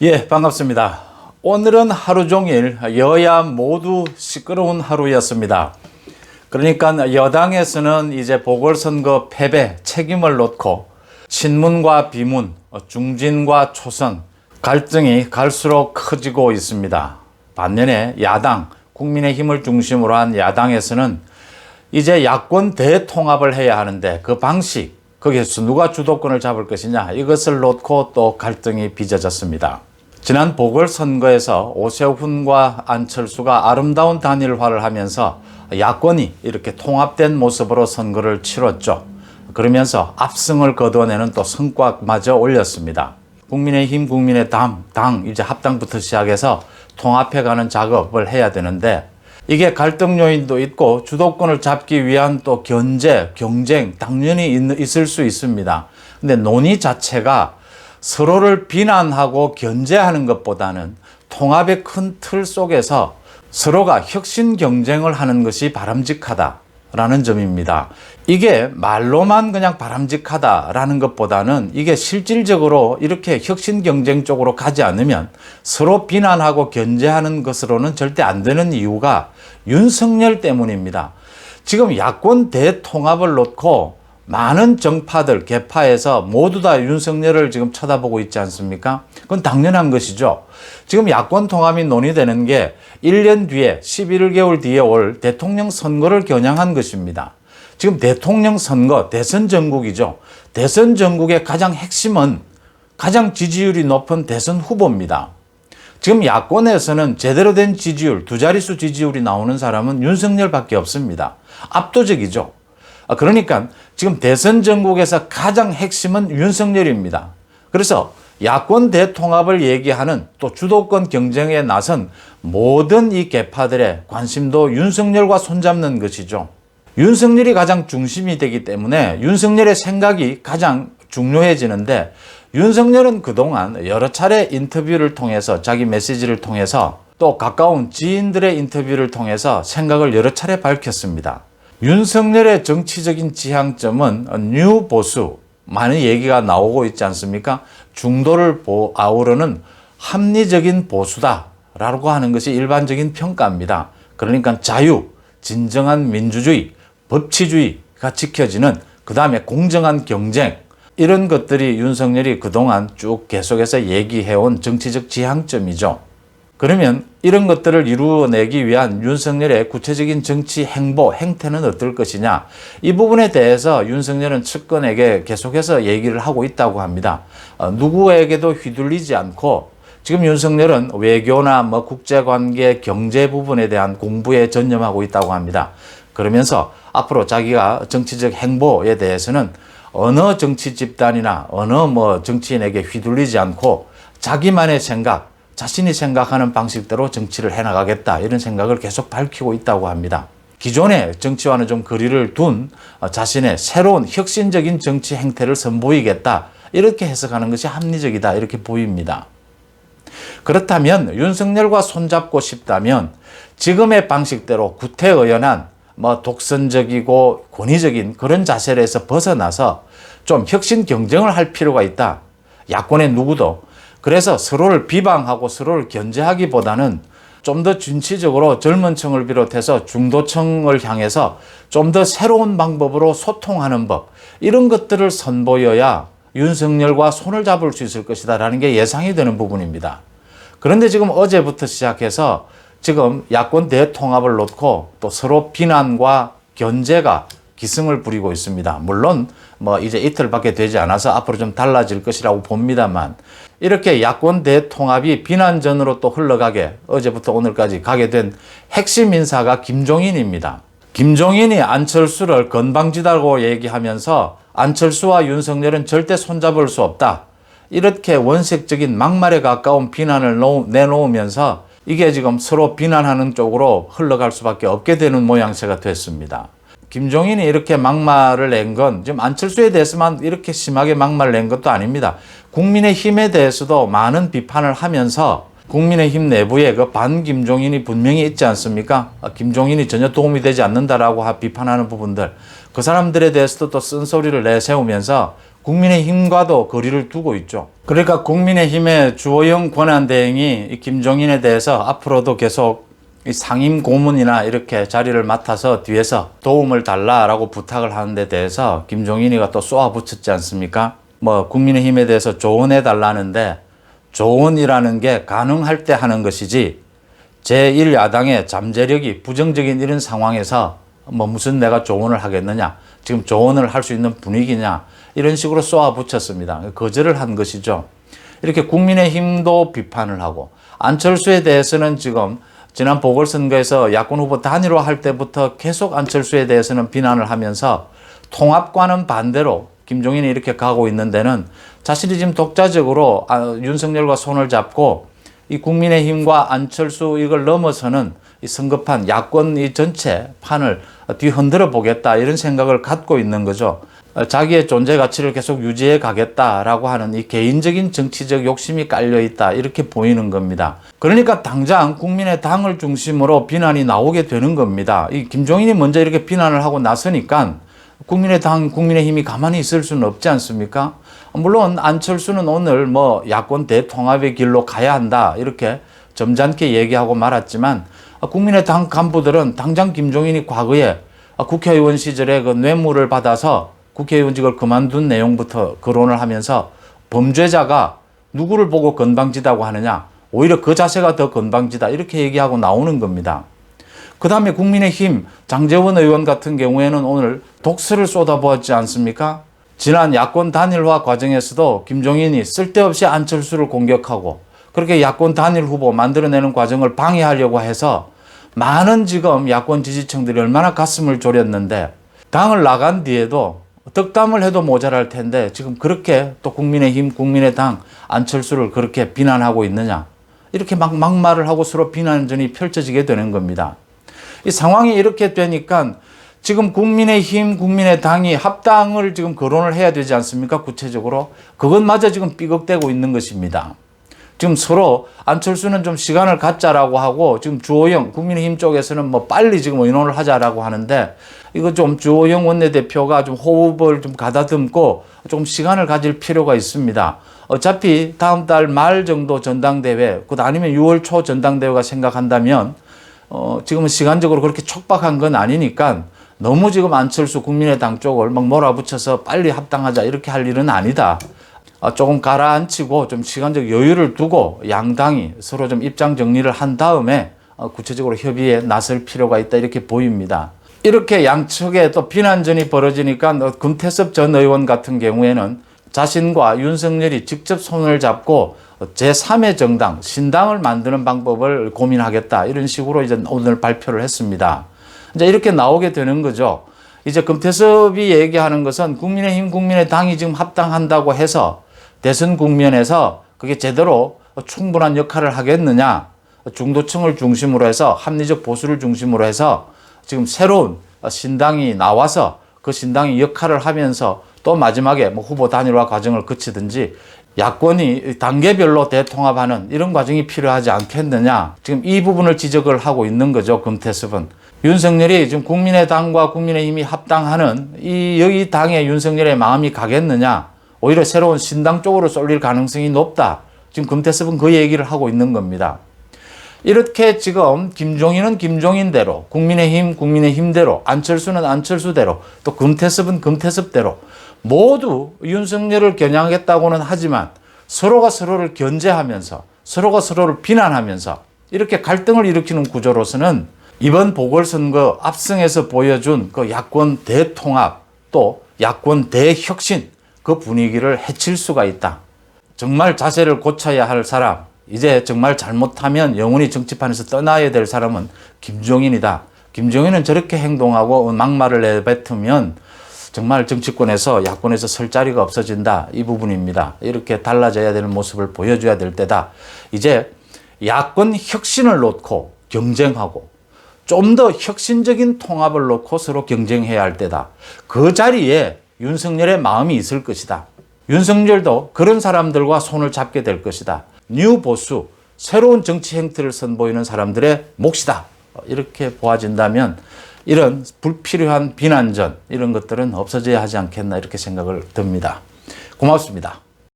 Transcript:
예, 반갑습니다. 오늘은 하루 종일 여야 모두 시끄러운 하루였습니다. 그러니까 여당에서는 이제 보궐선거 패배 책임을 놓고 친문과 비문, 중진과 초선 갈등이 갈수록 커지고 있습니다. 반면에 야당, 국민의힘을 중심으로 한 야당에서는 이제 야권 대통합을 해야 하는데 그 방식, 거기에서 누가 주도권을 잡을 것이냐 이것을 놓고 또 갈등이 빚어졌습니다. 지난 보궐선거에서 오세훈과 안철수가 아름다운 단일화를 하면서 야권이 이렇게 통합된 모습으로 선거를 치렀죠. 그러면서 압승을 거둬내는 또 성과마저 올렸습니다. 국민의힘, 국민의당, 이제 합당부터 시작해서 통합해가는 작업을 해야 되는데 이게 갈등 요인도 있고 주도권을 잡기 위한 또 견제, 경쟁 당연히 있을 수 있습니다. 근데 논의 자체가 서로를 비난하고 견제하는 것보다는 통합의 큰 틀 속에서 서로가 혁신 경쟁을 하는 것이 바람직하다라는 점입니다. 이게 말로만 그냥 바람직하다라는 것보다는 이게 실질적으로 이렇게 혁신 경쟁 쪽으로 가지 않으면 서로 비난하고 견제하는 것으로는 절대 안 되는 이유가 윤석열 때문입니다. 지금 야권 대통합을 놓고 많은 정파들, 계파에서 모두 다 윤석열을 지금 쳐다보고 있지 않습니까? 그건 당연한 것이죠. 지금 야권 통합이 논의되는 게 1년 뒤에 11개월 뒤에 올 대통령 선거를 겨냥한 것입니다. 지금 대통령 선거, 대선 전국이죠. 대선 전국의 가장 핵심은 가장 지지율이 높은 대선 후보입니다. 지금 야권에서는 제대로 된 지지율, 두 자릿수 지지율이 나오는 사람은 윤석열밖에 없습니다. 압도적이죠. 그러니까 지금 대선 전국에서 가장 핵심은 윤석열입니다. 그래서 야권 대통합을 얘기하는 또 주도권 경쟁에 나선 모든 이 계파들의 관심도 윤석열과 손잡는 것이죠. 윤석열이 가장 중심이 되기 때문에 윤석열의 생각이 가장 중요해지는데 윤석열은 그동안 여러 차례 인터뷰를 통해서 자기 메시지를 통해서 또 가까운 지인들의 인터뷰를 통해서 생각을 여러 차례 밝혔습니다. 윤석열의 정치적인 지향점은 뉴 보수, 많은 얘기가 나오고 있지 않습니까? 중도를 아우르는 합리적인 보수다라고 하는 것이 일반적인 평가입니다. 그러니까 자유, 진정한 민주주의, 법치주의가 지켜지는 그 다음에 공정한 경쟁 이런 것들이 윤석열이 그동안 쭉 계속해서 얘기해온 정치적 지향점이죠. 그러면 이런 것들을 이루어내기 위한 윤석열의 구체적인 정치 행보, 행태는 어떨 것이냐. 이 부분에 대해서 윤석열은 측근에게 계속해서 얘기를 하고 있다고 합니다. 누구에게도 휘둘리지 않고 지금 윤석열은 외교나 국제관계, 경제 부분에 대한 공부에 전념하고 있다고 합니다. 그러면서 앞으로 자기가 정치적 행보에 대해서는 어느 정치 집단이나 어느 정치인에게 휘둘리지 않고 자기만의 생각, 자신이 생각하는 방식대로 정치를 해나가겠다 이런 생각을 계속 밝히고 있다고 합니다. 기존의 정치와는 좀 거리를 둔 자신의 새로운 혁신적인 정치 행태를 선보이겠다 이렇게 해석하는 것이 합리적이다 이렇게 보입니다. 그렇다면 윤석열과 손잡고 싶다면 지금의 방식대로 구태의연한 독선적이고 권위적인 그런 자세에서 벗어나서 좀 혁신 경쟁을 할 필요가 있다. 야권의 누구도. 그래서 서로를 비방하고 서로를 견제하기보다는 좀 더 진취적으로 젊은 층을 비롯해서 중도층을 향해서 좀 더 새로운 방법으로 소통하는 법 이런 것들을 선보여야 윤석열과 손을 잡을 수 있을 것이다 라는 게 예상이 되는 부분입니다. 그런데 지금 어제부터 시작해서 지금 야권 대통합을 놓고 또 서로 비난과 견제가 기승을 부리고 있습니다. 물론 이제 이틀밖에 되지 않아서 앞으로 좀 달라질 것이라고 봅니다만 이렇게 야권 대통합이 비난전으로 또 흘러가게 어제부터 오늘까지 가게 된 핵심 인사가 김종인입니다. 김종인이 안철수를 건방지다고 얘기하면서 안철수와 윤석열은 절대 손잡을 수 없다. 이렇게 원색적인 막말에 가까운 비난을 내놓으면서 이게 지금 서로 비난하는 쪽으로 흘러갈 수밖에 없게 되는 모양새가 됐습니다. 김종인이 이렇게 막말을 낸 건 지금 안철수에 대해서만 이렇게 심하게 막말을 낸 것도 아닙니다. 국민의힘에 대해서도 많은 비판을 하면서 국민의힘 내부에 그 반김종인이 분명히 있지 않습니까? 김종인이 전혀 도움이 되지 않는다라고 비판하는 부분들 그 사람들에 대해서도 또 쓴소리를 내세우면서 국민의힘과도 거리를 두고 있죠. 그러니까 국민의힘의 주호영 권한대행이 이 김종인에 대해서 앞으로도 계속 이 상임 고문이나 이렇게 자리를 맡아서 뒤에서 도움을 달라라고 부탁을 하는 데 대해서 김종인이가 또 쏘아붙였지 않습니까? 뭐 국민의힘에 대해서 조언해 달라는데 조언이라는 게 가능할 때 하는 것이지 제1야당의 잠재력이 부정적인 이런 상황에서 뭐 무슨 내가 조언을 하겠느냐, 지금 조언을 할 수 있는 분위기냐, 이런 식으로 쏘아붙였습니다. 거절을 한 것이죠. 이렇게 국민의힘도 비판을 하고 안철수에 대해서는 지금 지난 보궐선거에서 야권 후보 단일화할 때부터 계속 안철수에 대해서는 비난을 하면서 통합과는 반대로 김종인이 이렇게 가고 있는 데는 자신이 지금 독자적으로 윤석열과 손을 잡고 이 국민의힘과 안철수 이걸 넘어서는 이 성급한 야권 이 전체 판을 뒤흔들어 보겠다 이런 생각을 갖고 있는 거죠. 자기의 존재 가치를 계속 유지해 가겠다라고 하는 이 개인적인 정치적 욕심이 깔려 있다 이렇게 보이는 겁니다. 그러니까 당장 국민의당을 중심으로 비난이 나오게 되는 겁니다. 이 김종인이 먼저 이렇게 비난을 하고 나서니까 국민의당, 국민의힘이 가만히 있을 수는 없지 않습니까? 물론 안철수는 오늘 뭐 야권 대통합의 길로 가야 한다 이렇게 점잖게 얘기하고 말았지만 국민의당 간부들은 당장 김종인이 과거에 국회의원 시절에 그 뇌물을 받아서 국회의원직을 그만둔 내용부터 거론을 하면서 범죄자가 누구를 보고 건방지다고 하느냐, 오히려 그 자세가 더 건방지다 이렇게 얘기하고 나오는 겁니다. 그 다음에 국민의힘 장제원 의원 같은 경우에는 오늘 독설을 쏟아부었지 않습니까? 지난 야권 단일화 과정에서도 김종인이 쓸데없이 안철수를 공격하고 그렇게 야권 단일 후보 만들어내는 과정을 방해하려고 해서 많은 지금 야권 지지층들이 얼마나 가슴을 졸였는데 당을 나간 뒤에도 덕담을 해도 모자랄 텐데 지금 그렇게 또 국민의힘, 국민의당, 안철수를 그렇게 비난하고 있느냐. 이렇게 막 막말을 하고 서로 비난전이 펼쳐지게 되는 겁니다. 이 상황이 이렇게 되니까 지금 국민의힘, 국민의당이 합당을 지금 거론을 해야 되지 않습니까? 구체적으로. 그것마저 지금 삐걱대고 있는 것입니다. 지금 서로 안철수는 좀 시간을 갖자라고 하고 지금 주호영 국민의힘 쪽에서는 뭐 빨리 지금 의논을 하자라고 하는데 이거 좀 주호영 원내대표가 좀 호흡을 좀 가다듬고 좀 시간을 가질 필요가 있습니다. 어차피 다음 달 말 정도 전당대회, 아니면 6월 초 전당대회가 생각한다면 지금은 시간적으로 그렇게 촉박한 건 아니니까 너무 지금 안철수 국민의당 쪽을 막 몰아붙여서 빨리 합당하자 이렇게 할 일은 아니다. 조금 가라앉히고 좀 시간적 여유를 두고 양당이 서로 좀 입장 정리를 한 다음에 구체적으로 협의에 나설 필요가 있다 이렇게 보입니다. 이렇게 양측에 또 비난전이 벌어지니까 금태섭 전 의원 같은 경우에는 자신과 윤석열이 직접 손을 잡고 제3의 정당, 신당을 만드는 방법을 고민하겠다 이런 식으로 이제 오늘 발표를 했습니다. 이제 이렇게 나오게 되는 거죠. 이제 금태섭이 얘기하는 것은 국민의힘, 국민의당이 지금 합당한다고 해서 대선 국면에서 그게 제대로 충분한 역할을 하겠느냐, 중도층을 중심으로 해서 합리적 보수를 중심으로 해서 지금 새로운 신당이 나와서 그 신당이 역할을 하면서 또 마지막에 뭐 후보 단일화 과정을 거치든지 야권이 단계별로 대통합하는 이런 과정이 필요하지 않겠느냐, 지금 이 부분을 지적을 하고 있는 거죠. 금태섭은 윤석열이 지금 국민의당과 국민의힘이 합당하는 여기 당에 윤석열의 마음이 가겠느냐, 오히려 새로운 신당 쪽으로 쏠릴 가능성이 높다. 지금 금태섭은 그 얘기를 하고 있는 겁니다. 이렇게 지금 김종인은 김종인대로, 국민의힘, 국민의힘대로, 안철수는 안철수대로, 또 금태섭은 금태섭대로 모두 윤석열을 겨냥하겠다고는 하지만 서로가 서로를 견제하면서 서로가 서로를 비난하면서 이렇게 갈등을 일으키는 구조로서는 이번 보궐선거 압승에서 보여준 그 야권 대통합 또 야권 대혁신 그 분위기를 해칠 수가 있다. 정말 자세를 고쳐야 할 사람, 이제 정말 잘못하면 영원히 정치판에서 떠나야 될 사람은 김종인이다. 김종인은 저렇게 행동하고 막말을 내뱉으면 정말 정치권에서 야권에서 설 자리가 없어진다. 이 부분입니다. 이렇게 달라져야 되는 모습을 보여줘야 될 때다. 이제 야권 혁신을 놓고 경쟁하고 좀 더 혁신적인 통합을 놓고 서로 경쟁해야 할 때다. 그 자리에 윤석열의 마음이 있을 것이다. 윤석열도 그런 사람들과 손을 잡게 될 것이다. 뉴 보수, 새로운 정치 행태를 선보이는 사람들의 몫이다. 이렇게 보아진다면 이런 불필요한 비난전 이런 것들은 없어져야 하지 않겠나 이렇게 생각을 듭니다. 고맙습니다.